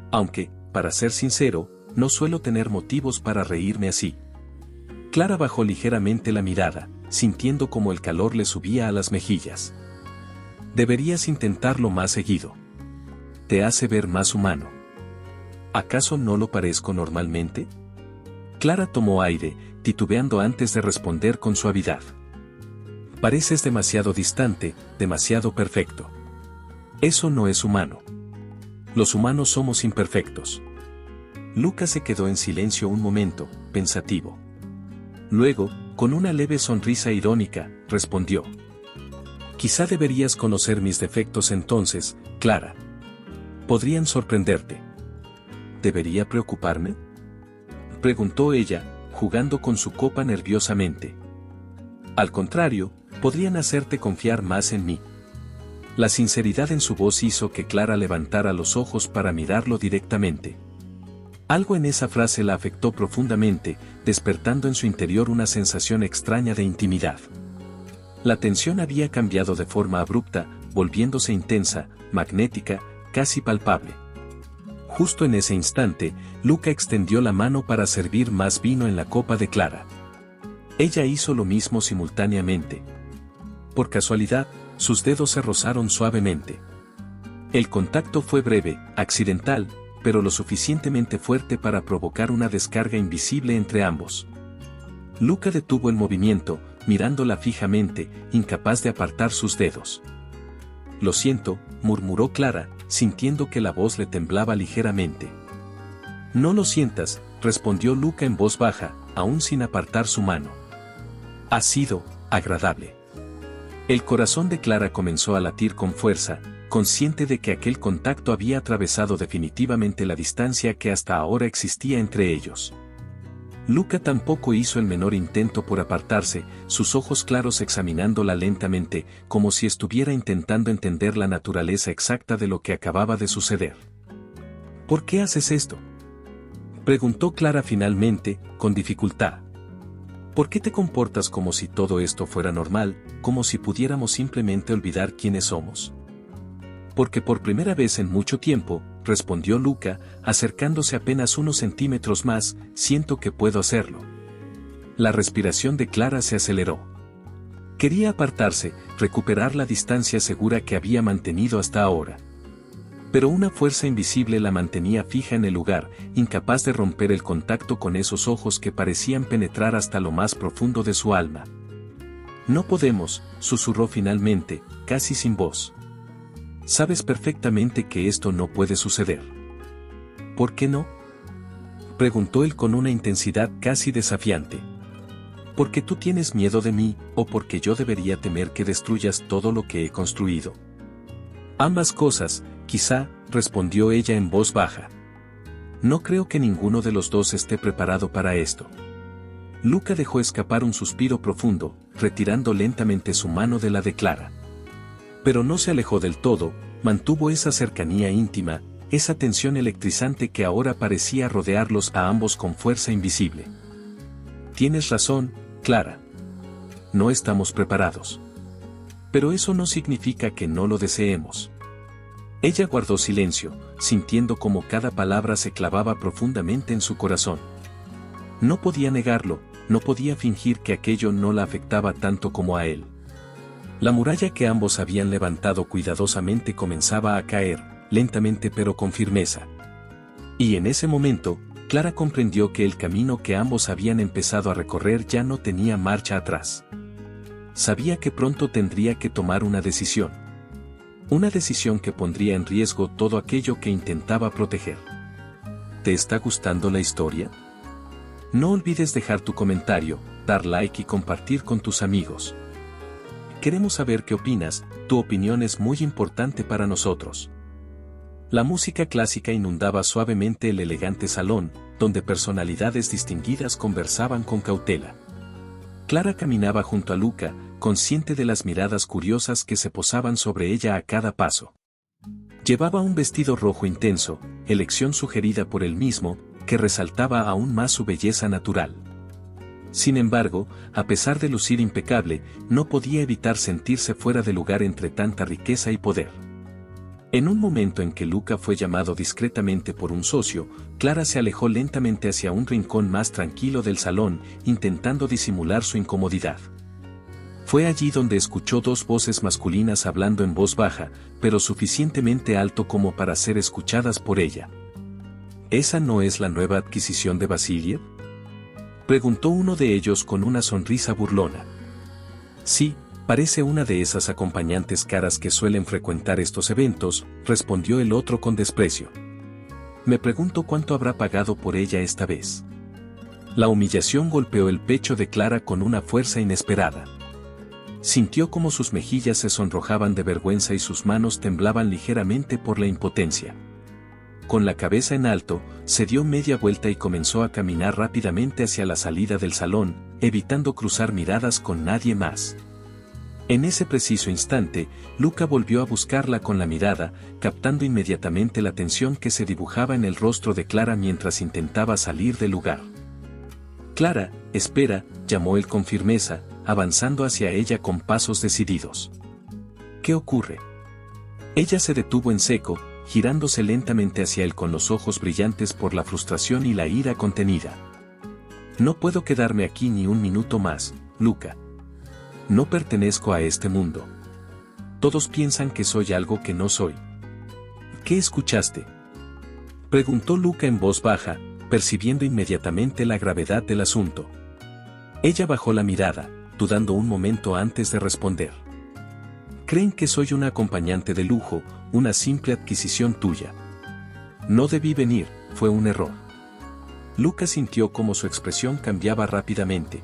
Speaker 1: Aunque, para ser sincero, no suelo tener motivos para reírme así». Clara bajó ligeramente la mirada, sintiendo como el calor le subía a las mejillas. «Deberías intentarlo más seguido. Te hace ver más humano». «¿Acaso no lo parezco normalmente?» Clara tomó aire, titubeando antes de responder con suavidad. «Pareces demasiado distante, demasiado perfecto. Eso no es humano. Los humanos somos imperfectos». Luca se quedó en silencio un momento, pensativo. Luego, con una leve sonrisa irónica, respondió. «Quizá deberías conocer mis defectos entonces, Clara. Podrían sorprenderte». «¿Debería preocuparme?», preguntó ella, jugando con su copa nerviosamente. «Al contrario, podrían hacerte confiar más en mí». La sinceridad en su voz hizo que Clara levantara los ojos para mirarlo directamente. Algo en esa frase la afectó profundamente, despertando en su interior una sensación extraña de intimidad. La tensión había cambiado de forma abrupta, volviéndose intensa, magnética, casi palpable. Justo en ese instante, Luca extendió la mano para servir más vino en la copa de Clara. Ella hizo lo mismo simultáneamente. Por casualidad, sus dedos se rozaron suavemente. El contacto fue breve, accidental, pero lo suficientemente fuerte para provocar una descarga invisible entre ambos. Luca detuvo el movimiento, mirándola fijamente, incapaz de apartar sus dedos. «Lo siento», murmuró Clara, sintiendo que la voz le temblaba ligeramente. «No lo sientas», respondió Luca en voz baja, aún sin apartar su mano. «Ha sido agradable». El corazón de Clara comenzó a latir con fuerza, consciente de que aquel contacto había atravesado definitivamente la distancia que hasta ahora existía entre ellos. Luca tampoco hizo el menor intento por apartarse, sus ojos claros examinándola lentamente, como si estuviera intentando entender la naturaleza exacta de lo que acababa de suceder. «¿Por qué haces esto?», preguntó Clara finalmente, con dificultad. ¿Por qué te comportas como si todo esto fuera normal, como si pudiéramos simplemente olvidar quiénes somos? Porque por primera vez en mucho tiempo, respondió Luca, acercándose apenas unos centímetros más, siento que puedo hacerlo. La respiración de Clara se aceleró. Quería apartarse, recuperar la distancia segura que había mantenido hasta ahora. Pero una fuerza invisible la mantenía fija en el lugar, incapaz de romper el contacto con esos ojos que parecían penetrar hasta lo más profundo de su alma. No podemos, susurró finalmente, casi sin voz. Sabes perfectamente que esto no puede suceder. ¿Por qué no? Preguntó él con una intensidad casi desafiante. ¿Porque tú tienes miedo de mí, o porque yo debería temer que destruyas todo lo que he construido? Ambas cosas, quizá, respondió ella en voz baja. No creo que ninguno de los dos esté preparado para esto. Luca dejó escapar un suspiro profundo, retirando lentamente su mano de la de Clara. Pero no se alejó del todo, mantuvo esa cercanía íntima, esa tensión electrizante que ahora parecía rodearlos a ambos con fuerza invisible. Tienes razón, Clara. No estamos preparados. Pero eso no significa que no lo deseemos. Ella guardó silencio, sintiendo como cada palabra se clavaba profundamente en su corazón. No podía negarlo, no podía fingir que aquello no la afectaba tanto como a él. La muralla que ambos habían levantado cuidadosamente comenzaba a caer, lentamente pero con firmeza. Y en ese momento, Clara comprendió que el camino que ambos habían empezado a recorrer ya no tenía marcha atrás. Sabía que pronto tendría que tomar una decisión. Una decisión que pondría en riesgo todo aquello que intentaba proteger. ¿Te está gustando la historia? No olvides dejar tu comentario, dar like y compartir con tus amigos. Queremos saber qué opinas, tu opinión es muy importante para nosotros. La música clásica inundaba suavemente el elegante salón, donde personalidades distinguidas conversaban con cautela. Clara caminaba junto a Luca, consciente de las miradas curiosas que se posaban sobre ella a cada paso. Llevaba un vestido rojo intenso, elección sugerida por él mismo, que resaltaba aún más su belleza natural. Sin embargo, a pesar de lucir impecable, no podía evitar sentirse fuera de lugar entre tanta riqueza y poder. En un momento en que Luca fue llamado discretamente por un socio, Clara se alejó lentamente hacia un rincón más tranquilo del salón, intentando disimular su incomodidad. Fue allí donde escuchó dos voces masculinas hablando en voz baja, pero suficientemente alto como para ser escuchadas por ella. ¿Esa no es la nueva adquisición de Vasiliev?, preguntó uno de ellos con una sonrisa burlona. Sí, parece una de esas acompañantes caras que suelen frecuentar estos eventos, respondió el otro con desprecio. Me pregunto cuánto habrá pagado por ella esta vez. La humillación golpeó el pecho de Clara con una fuerza inesperada. Sintió como sus mejillas se sonrojaban de vergüenza y sus manos temblaban ligeramente por la impotencia. Con la cabeza en alto, se dio media vuelta y comenzó a caminar rápidamente hacia la salida del salón, evitando cruzar miradas con nadie más. En ese preciso instante, Luca volvió a buscarla con la mirada, captando inmediatamente la tensión que se dibujaba en el rostro de Clara mientras intentaba salir del lugar. Clara, espera, llamó él con firmeza, avanzando hacia ella con pasos decididos. ¿Qué ocurre? Ella se detuvo en seco, girándose lentamente hacia él con los ojos brillantes por la frustración y la ira contenida. No puedo quedarme aquí ni un minuto más, Luca. No pertenezco a este mundo. Todos piensan que soy algo que no soy. ¿Qué escuchaste?, preguntó Luca en voz baja, percibiendo inmediatamente la gravedad del asunto. Ella bajó la mirada, dudando un momento antes de responder. Creen que soy una acompañante de lujo, una simple adquisición tuya. No debí venir, fue un error. Luca sintió cómo su expresión cambiaba rápidamente.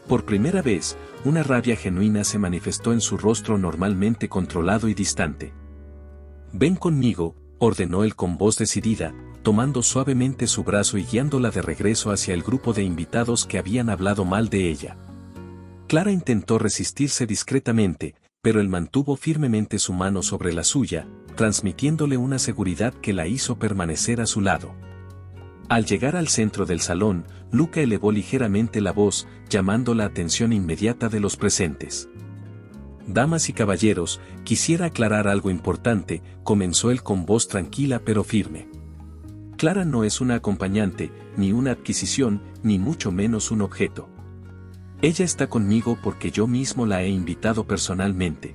Speaker 1: Por primera vez, una rabia genuina se manifestó en su rostro normalmente controlado y distante. Ven conmigo, ordenó él con voz decidida, tomando suavemente su brazo y guiándola de regreso hacia el grupo de invitados que habían hablado mal de ella. Clara intentó resistirse discretamente, pero él mantuvo firmemente su mano sobre la suya, transmitiéndole una seguridad que la hizo permanecer a su lado. Al llegar al centro del salón, Luca elevó ligeramente la voz, llamando la atención inmediata de los presentes. «Damas y caballeros, quisiera aclarar algo importante», comenzó él con voz tranquila pero firme. «Clara no es una acompañante, ni una adquisición, ni mucho menos un objeto. Ella está conmigo porque yo mismo la he invitado personalmente.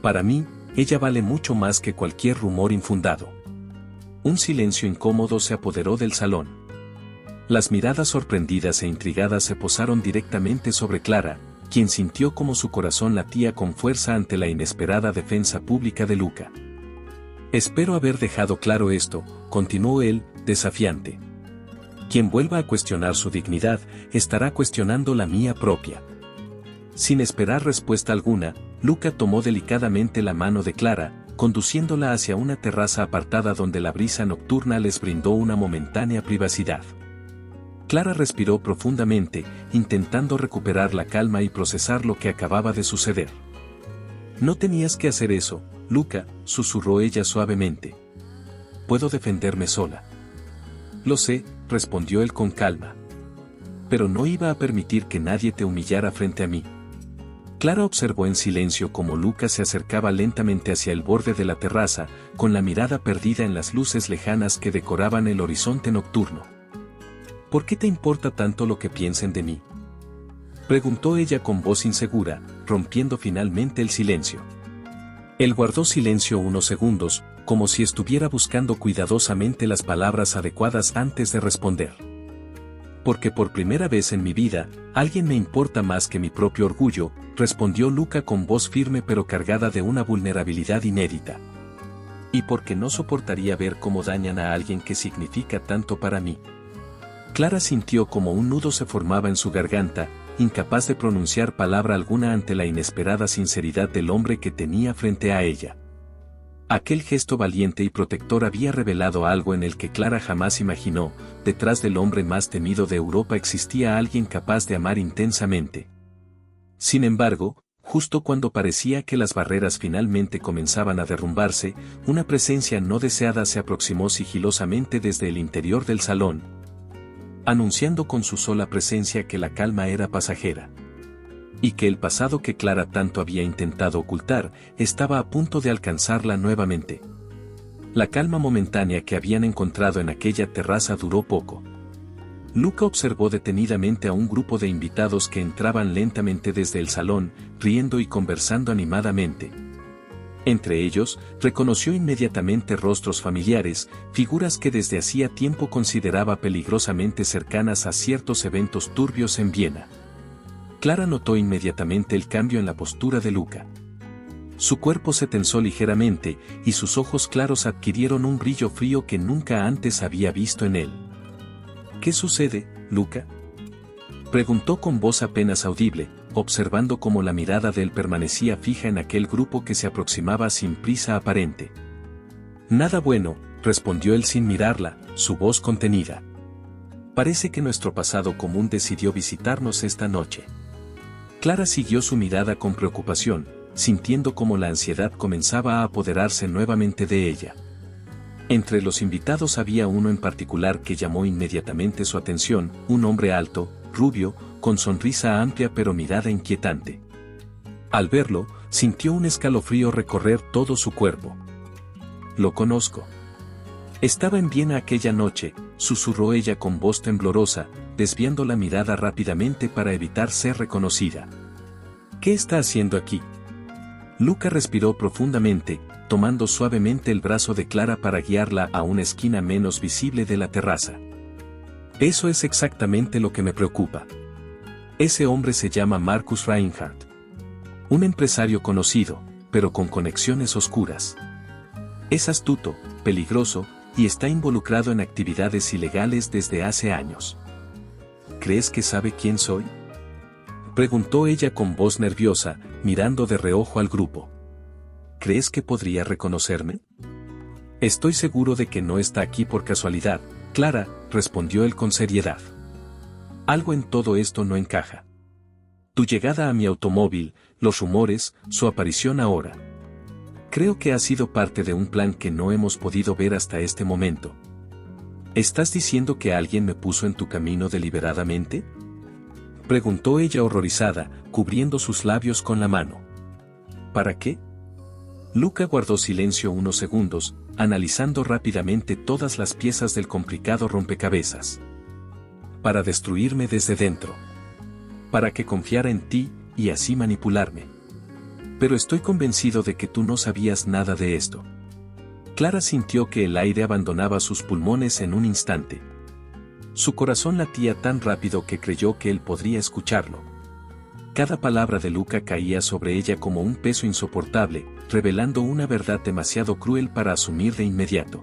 Speaker 1: Para mí, ella vale mucho más que cualquier rumor infundado». Un silencio incómodo se apoderó del salón. Las miradas sorprendidas e intrigadas se posaron directamente sobre Clara, quien sintió como su corazón latía con fuerza ante la inesperada defensa pública de Luca. «Espero haber dejado claro esto», continuó él, desafiante. «Quien vuelva a cuestionar su dignidad, estará cuestionando la mía propia». Sin esperar respuesta alguna, Luca tomó delicadamente la mano de Clara, conduciéndola hacia una terraza apartada donde la brisa nocturna les brindó una momentánea privacidad. Clara respiró profundamente, intentando recuperar la calma y procesar lo que acababa de suceder. «No tenías que hacer eso, Luca», susurró ella suavemente. «Puedo defenderme sola». «Lo sé», respondió él con calma. «Pero no iba a permitir que nadie te humillara frente a mí». Clara observó en silencio cómo Luca se acercaba lentamente hacia el borde de la terraza, con la mirada perdida en las luces lejanas que decoraban el horizonte nocturno. «¿Por qué te importa tanto lo que piensen de mí?», preguntó ella con voz insegura, rompiendo finalmente el silencio. Él guardó silencio unos segundos, como si estuviera buscando cuidadosamente las palabras adecuadas antes de responder. «Porque por primera vez en mi vida, alguien me importa más que mi propio orgullo», respondió Luca con voz firme pero cargada de una vulnerabilidad inédita. «Y porque no soportaría ver cómo dañan a alguien que significa tanto para mí». Clara sintió como un nudo se formaba en su garganta, incapaz de pronunciar palabra alguna ante la inesperada sinceridad del hombre que tenía frente a ella. Aquel gesto valiente y protector había revelado algo en el que Clara jamás imaginó: detrás del hombre más temido de Europa existía alguien capaz de amar intensamente. Sin embargo, justo cuando parecía que las barreras finalmente comenzaban a derrumbarse, una presencia no deseada se aproximó sigilosamente desde el interior del salón, anunciando con su sola presencia que la calma era pasajera. Y que el pasado que Clara tanto había intentado ocultar, estaba a punto de alcanzarla nuevamente. La calma momentánea que habían encontrado en aquella terraza duró poco. Luca observó detenidamente a un grupo de invitados que entraban lentamente desde el salón, riendo y conversando animadamente. Entre ellos, reconoció inmediatamente rostros familiares, figuras que desde hacía tiempo consideraba peligrosamente cercanas a ciertos eventos turbios en Viena. Clara notó inmediatamente el cambio en la postura de Luca. Su cuerpo se tensó ligeramente, y sus ojos claros adquirieron un brillo frío que nunca antes había visto en él. «¿Qué sucede, Luca?», preguntó con voz apenas audible, observando cómo la mirada de él permanecía fija en aquel grupo que se aproximaba sin prisa aparente. «Nada bueno», respondió él sin mirarla, su voz contenida. «Parece que nuestro pasado común decidió visitarnos esta noche». Clara siguió su mirada con preocupación, sintiendo cómo la ansiedad comenzaba a apoderarse nuevamente de ella. Entre los invitados había uno en particular que llamó inmediatamente su atención, un hombre alto, rubio, con sonrisa amplia pero mirada inquietante. Al verlo, sintió un escalofrío recorrer todo su cuerpo. «Lo conozco. Estaba en Viena aquella noche», susurró ella con voz temblorosa, desviando la mirada rápidamente para evitar ser reconocida. «¿Qué está haciendo aquí?». Luca respiró profundamente, tomando suavemente el brazo de Clara para guiarla a una esquina menos visible de la terraza. «Eso es exactamente lo que me preocupa. Ese hombre se llama Marcus Reinhardt. Un empresario conocido, pero con conexiones oscuras. Es astuto, peligroso, y está involucrado en actividades ilegales desde hace años». «¿Crees que sabe quién soy?», preguntó ella con voz nerviosa, mirando de reojo al grupo. «¿Crees que podría reconocerme?». «Estoy seguro de que no está aquí por casualidad, Clara», respondió él con seriedad. «Algo en todo esto no encaja. Tu llegada a mi automóvil, los rumores, su aparición ahora. Creo que ha sido parte de un plan que no hemos podido ver hasta este momento». ¿Estás diciendo que alguien me puso en tu camino deliberadamente?, preguntó ella horrorizada, cubriendo sus labios con la mano. ¿Para qué? Luca guardó silencio unos segundos, analizando rápidamente todas las piezas del complicado rompecabezas. Para destruirme desde dentro. Para que confiara en ti, y así manipularme. Pero estoy convencido de que tú no sabías nada de esto. Clara sintió que el aire abandonaba sus pulmones en un instante. Su corazón latía tan rápido que creyó que él podría escucharlo. Cada palabra de Luca caía sobre ella como un peso insoportable, revelando una verdad demasiado cruel para asumir de inmediato.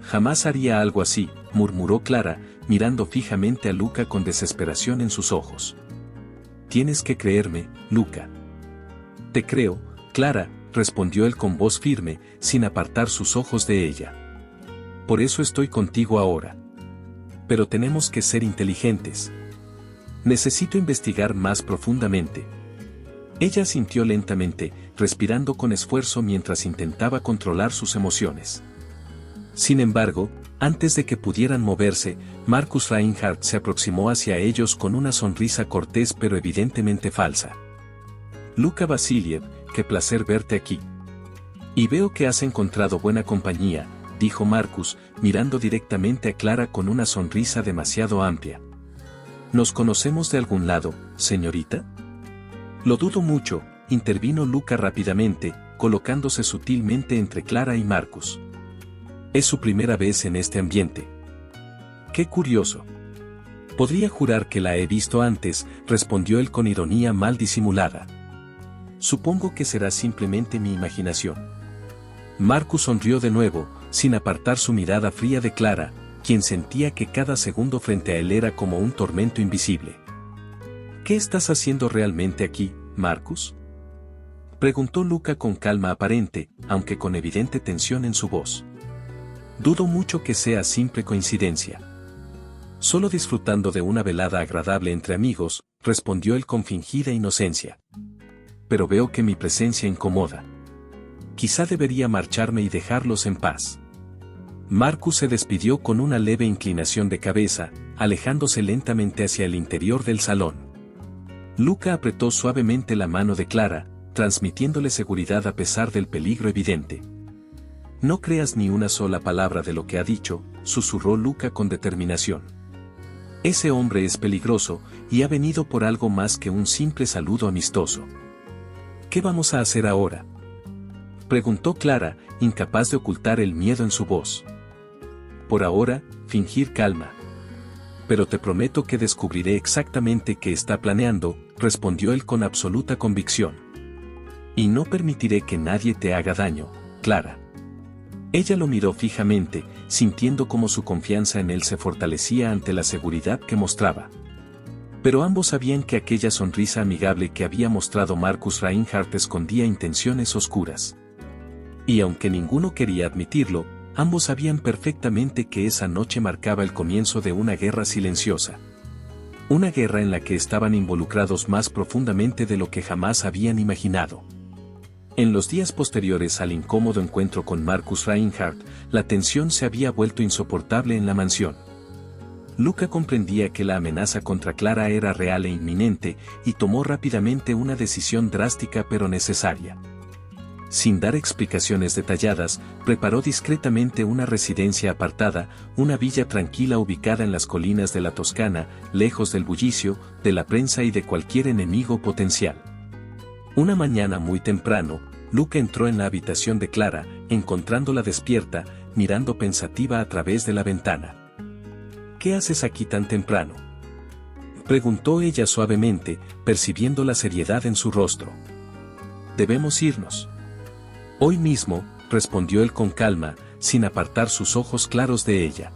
Speaker 1: Jamás haría algo así, murmuró Clara, mirando fijamente a Luca con desesperación en sus ojos. Tienes que creerme, Luca. Te creo, Clara, respondió él con voz firme, sin apartar sus ojos de ella. Por eso estoy contigo ahora. Pero tenemos que ser inteligentes. Necesito investigar más profundamente. Ella asintió lentamente, respirando con esfuerzo mientras intentaba controlar sus emociones. Sin embargo, antes de que pudieran moverse, Marcus Reinhardt se aproximó hacia ellos con una sonrisa cortés pero evidentemente falsa. Luca Vasiliev, qué placer verte aquí. Y veo que has encontrado buena compañía, dijo Marcus, mirando directamente a Clara con una sonrisa demasiado amplia. ¿Nos conocemos de algún lado, señorita? Lo dudo mucho, intervino Luca rápidamente, colocándose sutilmente entre Clara y Marcus. Es su primera vez en este ambiente. ¡Qué curioso! Podría jurar que la he visto antes, respondió él con ironía mal disimulada. Supongo que será simplemente mi imaginación. Marcus sonrió de nuevo, sin apartar su mirada fría de Clara, quien sentía que cada segundo frente a él era como un tormento invisible. ¿Qué estás haciendo realmente aquí, Marcus?, preguntó Luca con calma aparente, aunque con evidente tensión en su voz. Dudo mucho que sea simple coincidencia. Solo disfrutando de una velada agradable entre amigos, respondió él con fingida inocencia. Pero veo que mi presencia incomoda. Quizá debería marcharme y dejarlos en paz. Marcus se despidió con una leve inclinación de cabeza, alejándose lentamente hacia el interior del salón. Luca apretó suavemente la mano de Clara, transmitiéndole seguridad a pesar del peligro evidente. No creas ni una sola palabra de lo que ha dicho, susurró Luca con determinación. Ese hombre es peligroso, y ha venido por algo más que un simple saludo amistoso. ¿Qué vamos a hacer ahora?, preguntó Clara, incapaz de ocultar el miedo en su voz. Por ahora, fingir calma. Pero te prometo que descubriré exactamente qué está planeando, respondió él con absoluta convicción. Y no permitiré que nadie te haga daño, Clara. Ella lo miró fijamente, sintiendo cómo su confianza en él se fortalecía ante la seguridad que mostraba. Pero ambos sabían que aquella sonrisa amigable que había mostrado Marcus Reinhardt escondía intenciones oscuras. Y aunque ninguno quería admitirlo, ambos sabían perfectamente que esa noche marcaba el comienzo de una guerra silenciosa. Una guerra en la que estaban involucrados más profundamente de lo que jamás habían imaginado. En los días posteriores al incómodo encuentro con Marcus Reinhardt, la tensión se había vuelto insoportable en la mansión. Luca comprendía que la amenaza contra Clara era real e inminente, y tomó rápidamente una decisión drástica pero necesaria. Sin dar explicaciones detalladas, preparó discretamente una residencia apartada, una villa tranquila ubicada en las colinas de la Toscana, lejos del bullicio, de la prensa y de cualquier enemigo potencial. Una mañana muy temprano, Luca entró en la habitación de Clara, encontrándola despierta, mirando pensativa a través de la ventana. ¿Qué haces aquí tan temprano?, preguntó ella suavemente, percibiendo la seriedad en su rostro. Debemos irnos. Hoy mismo, respondió él con calma, sin apartar sus ojos claros de ella.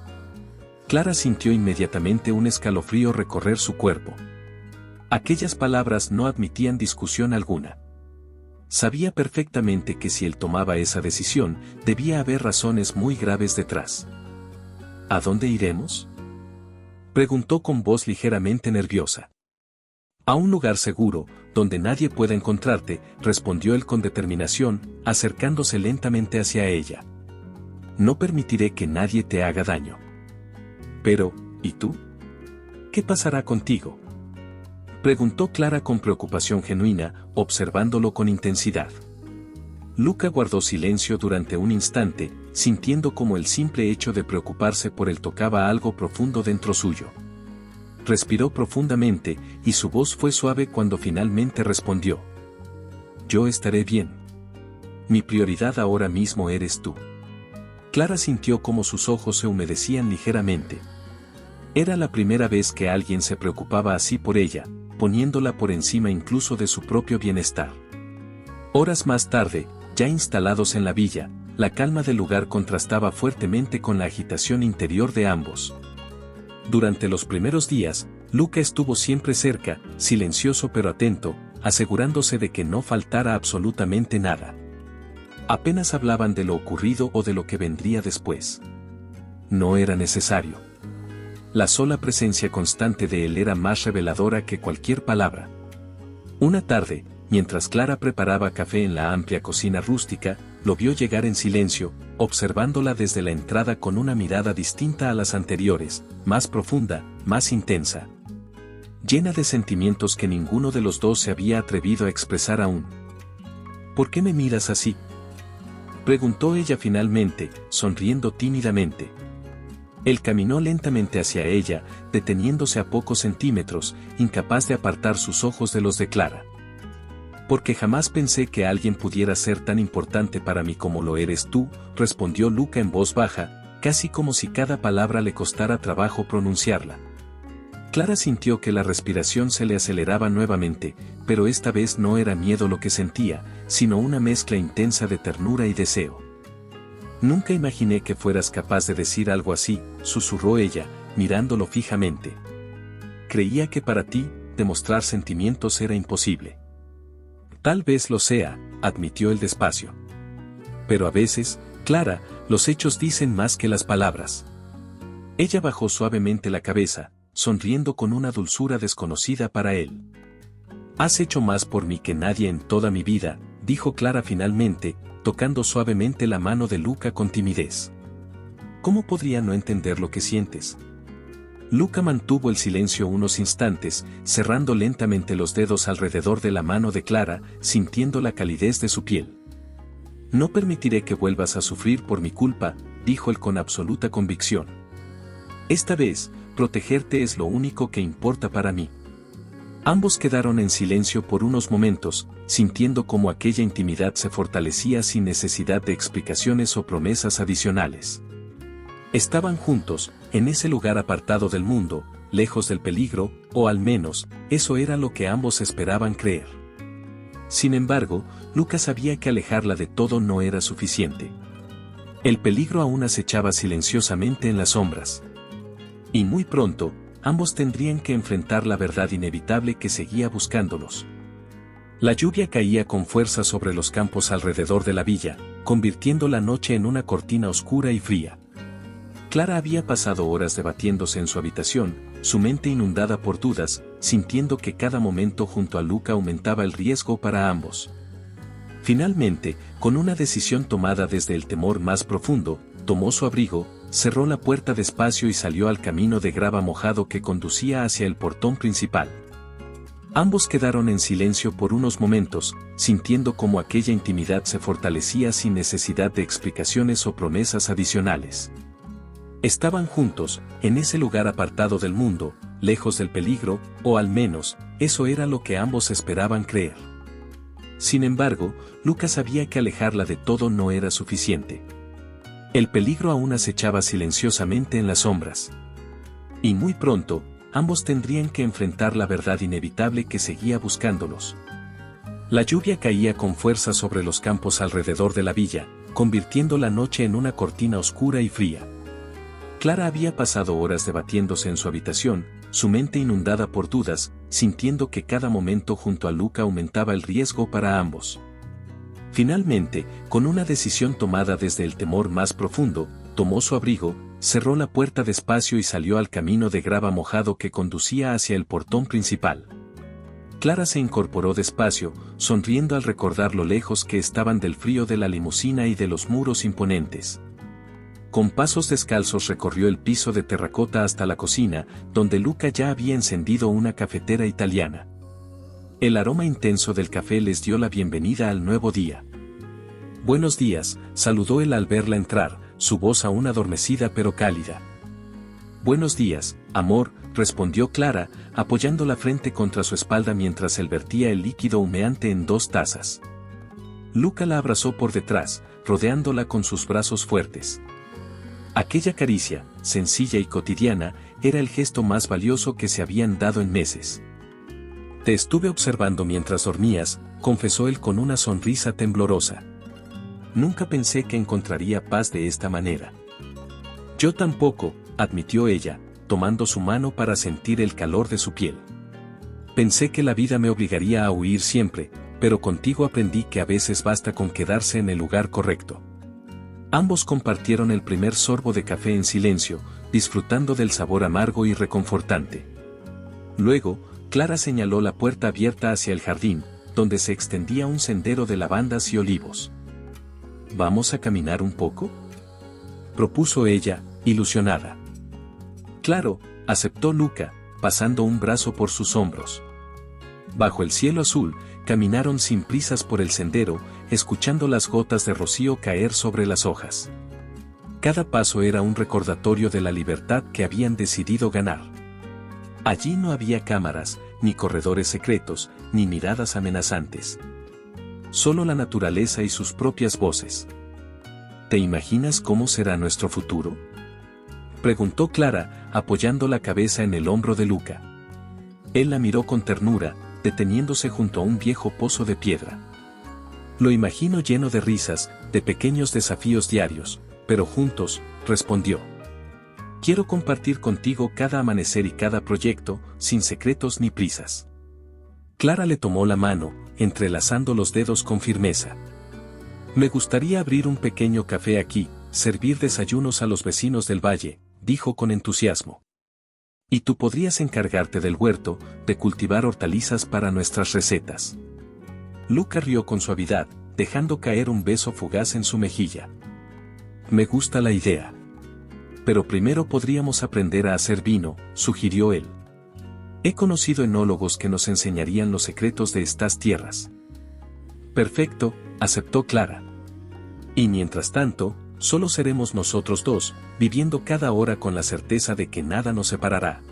Speaker 1: Clara sintió inmediatamente un escalofrío recorrer su cuerpo. Aquellas palabras no admitían discusión alguna. Sabía perfectamente que si él tomaba esa decisión, debía haber razones muy graves detrás. ¿A dónde iremos?, preguntó con voz ligeramente nerviosa. A un lugar seguro, donde nadie pueda encontrarte, respondió él con determinación, acercándose lentamente hacia ella. No permitiré que nadie te haga daño. Pero, ¿y tú? ¿Qué pasará contigo?, preguntó Clara con preocupación genuina, observándolo con intensidad. Luca guardó silencio durante un instante, sintiendo como el simple hecho de preocuparse por él tocaba algo profundo dentro suyo. Respiró profundamente, y su voz fue suave cuando finalmente respondió: yo estaré bien. Mi prioridad ahora mismo eres tú. Clara sintió como sus ojos se humedecían ligeramente. Era la primera vez que alguien se preocupaba así por ella, poniéndola por encima incluso de su propio bienestar. Horas más tarde, ya instalados en la villa, la calma del lugar contrastaba fuertemente con la agitación interior de ambos. Durante los primeros días, Luca estuvo siempre cerca, silencioso pero atento, asegurándose de que no faltara absolutamente nada. Apenas hablaban de lo ocurrido o de lo que vendría después. No era necesario. La sola presencia constante de él era más reveladora que cualquier palabra. Una tarde, mientras Clara preparaba café en la amplia cocina rústica, lo vio llegar en silencio, observándola desde la entrada con una mirada distinta a las anteriores, más profunda, más intensa. Llena de sentimientos que ninguno de los dos se había atrevido a expresar aún. ¿Por qué me miras así?, preguntó ella finalmente, sonriendo tímidamente. Él caminó lentamente hacia ella, deteniéndose a pocos centímetros, incapaz de apartar sus ojos de los de Clara. Porque jamás pensé que alguien pudiera ser tan importante para mí como lo eres tú, respondió Luca en voz baja, casi como si cada palabra le costara trabajo pronunciarla. Clara sintió que la respiración se le aceleraba nuevamente, pero esta vez no era miedo lo que sentía, sino una mezcla intensa de ternura y deseo. Nunca imaginé que fueras capaz de decir algo así, susurró ella, mirándolo fijamente. Creía que para ti, demostrar sentimientos era imposible. Tal vez lo sea, admitió él despacio. Pero a veces, Clara, los hechos dicen más que las palabras. Ella bajó suavemente la cabeza, sonriendo con una dulzura desconocida para él. Has hecho más por mí que nadie en toda mi vida, dijo Clara finalmente, tocando suavemente la mano de Luca con timidez. ¿Cómo podría no entender lo que sientes? Luca mantuvo el silencio unos instantes, cerrando lentamente los dedos alrededor de la mano de Clara, sintiendo la calidez de su piel. No permitiré que vuelvas a sufrir por mi culpa, dijo él con absoluta convicción. Esta vez, protegerte es lo único que importa para mí. Ambos quedaron en silencio por unos momentos, sintiendo cómo aquella intimidad se fortalecía sin necesidad de explicaciones o promesas adicionales. Estaban juntos, en ese lugar apartado del mundo, lejos del peligro, o al menos, eso era lo que ambos esperaban creer. Sin embargo, Luca sabía que alejarla de todo no era suficiente. El peligro aún acechaba silenciosamente en las sombras. Y muy pronto, ambos tendrían que enfrentar la verdad inevitable que seguía buscándolos. La lluvia caía con fuerza sobre los campos alrededor de la villa, convirtiendo la noche en una cortina oscura y fría. Clara había pasado horas debatiéndose en su habitación, su mente inundada por dudas, sintiendo que cada momento junto a Luca aumentaba el riesgo para ambos. Finalmente, con una decisión tomada desde el temor más profundo, tomó su abrigo, cerró la puerta despacio y salió al camino de grava mojado que conducía hacia el portón principal. Ambos quedaron en silencio por unos momentos, sintiendo cómo aquella intimidad se fortalecía sin necesidad de explicaciones o promesas adicionales. Estaban juntos, en ese lugar apartado del mundo, lejos del peligro, o al menos, eso era lo que ambos esperaban creer. Sin embargo, Luca sabía que alejarla de todo no era suficiente. El peligro aún acechaba silenciosamente en las sombras. Y muy pronto, ambos tendrían que enfrentar la verdad inevitable que seguía buscándolos. La lluvia caía con fuerza sobre los campos alrededor de la villa, convirtiendo la noche en una cortina oscura y fría. Clara había pasado horas debatiéndose en su habitación, su mente inundada por dudas, sintiendo que cada momento junto a Luca aumentaba el riesgo para ambos. Finalmente, con una decisión tomada desde el temor más profundo, tomó su abrigo, cerró la puerta despacio y salió al camino de grava mojado que conducía hacia el portón principal. Clara se incorporó despacio, sonriendo al recordar lo lejos que estaban del frío de la limusina y de los muros imponentes. Con pasos descalzos recorrió el piso de terracota hasta la cocina, donde Luca ya había encendido una cafetera italiana. El aroma intenso del café les dio la bienvenida al nuevo día. «Buenos días», saludó él al verla entrar, su voz aún adormecida pero cálida. «Buenos días, amor», respondió Clara, apoyando la frente contra su espalda mientras él vertía el líquido humeante en 2 tazas. Luca la abrazó por detrás, rodeándola con sus brazos fuertes. Aquella caricia, sencilla y cotidiana, era el gesto más valioso que se habían dado en meses. «Te estuve observando mientras dormías», confesó él con una sonrisa temblorosa. «Nunca pensé que encontraría paz de esta manera». «Yo tampoco», admitió ella, tomando su mano para sentir el calor de su piel. «Pensé que la vida me obligaría a huir siempre, pero contigo aprendí que a veces basta con quedarse en el lugar correcto». Ambos compartieron el primer sorbo de café en silencio, disfrutando del sabor amargo y reconfortante. Luego, Clara señaló la puerta abierta hacia el jardín, donde se extendía un sendero de lavandas y olivos. «¿Vamos a caminar un poco?», propuso ella, ilusionada. «Claro», aceptó Luca, pasando un brazo por sus hombros. Bajo el cielo azul, caminaron sin prisas por el sendero, escuchando las gotas de rocío caer sobre las hojas. Cada paso era un recordatorio de la libertad que habían decidido ganar. Allí no había cámaras, ni corredores secretos, ni miradas amenazantes. Solo la naturaleza y sus propias voces. «¿Te imaginas cómo será nuestro futuro?», preguntó Clara, apoyando la cabeza en el hombro de Luca. Él la miró con ternura, deteniéndose junto a un viejo pozo de piedra. «Lo imagino lleno de risas, de pequeños desafíos diarios, pero juntos», respondió. «Quiero compartir contigo cada amanecer y cada proyecto, sin secretos ni prisas». Clara le tomó la mano, entrelazando los dedos con firmeza. «Me gustaría abrir un pequeño café aquí, servir desayunos a los vecinos del valle», dijo con entusiasmo. «Y tú podrías encargarte del huerto, de cultivar hortalizas para nuestras recetas». Luca rió con suavidad, dejando caer un beso fugaz en su mejilla. «Me gusta la idea. Pero primero podríamos aprender a hacer vino», sugirió él. «He conocido enólogos que nos enseñarían los secretos de estas tierras». «Perfecto», aceptó Clara. «Y mientras tanto, solo seremos nosotros dos, viviendo cada hora con la certeza de que nada nos separará».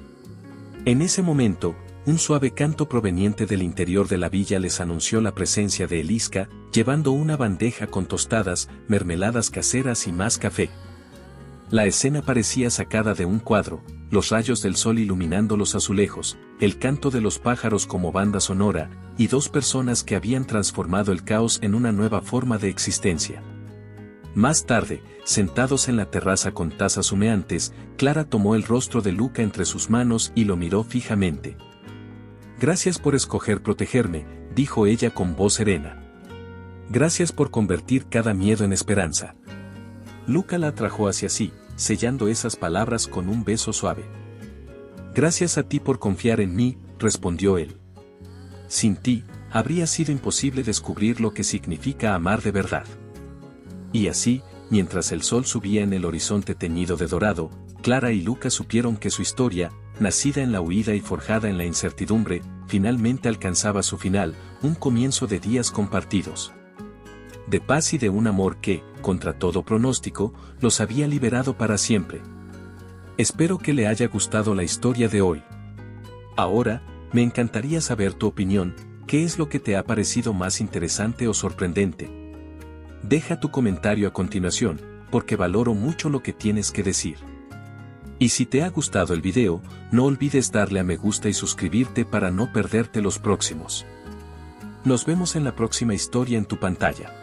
Speaker 1: En ese momento, un suave canto proveniente del interior de la villa les anunció la presencia de Eliska, llevando una bandeja con tostadas, mermeladas caseras y más café. La escena parecía sacada de un cuadro, los rayos del sol iluminando los azulejos, el canto de los pájaros como banda sonora, y 2 personas que habían transformado el caos en una nueva forma de existencia. Más tarde, sentados en la terraza con tazas humeantes, Clara tomó el rostro de Luca entre sus manos y lo miró fijamente. «Gracias por escoger protegerme», dijo ella con voz serena. «Gracias por convertir cada miedo en esperanza». Luca la atrajo hacia sí, sellando esas palabras con un beso suave. «Gracias a ti por confiar en mí», respondió él. «Sin ti, habría sido imposible descubrir lo que significa amar de verdad». Y así, mientras el sol subía en el horizonte teñido de dorado, Clara y Luca supieron que su historia, nacida en la huida y forjada en la incertidumbre, finalmente alcanzaba su final, un comienzo de días compartidos. De paz y de un amor que, contra todo pronóstico, los había liberado para siempre. Espero que le haya gustado la historia de hoy. Ahora, me encantaría saber tu opinión, ¿qué es lo que te ha parecido más interesante o sorprendente? Deja tu comentario a continuación, porque valoro mucho lo que tienes que decir. Y si te ha gustado el video, no olvides darle a me gusta y suscribirte para no perderte los próximos. Nos vemos en la próxima historia en tu pantalla.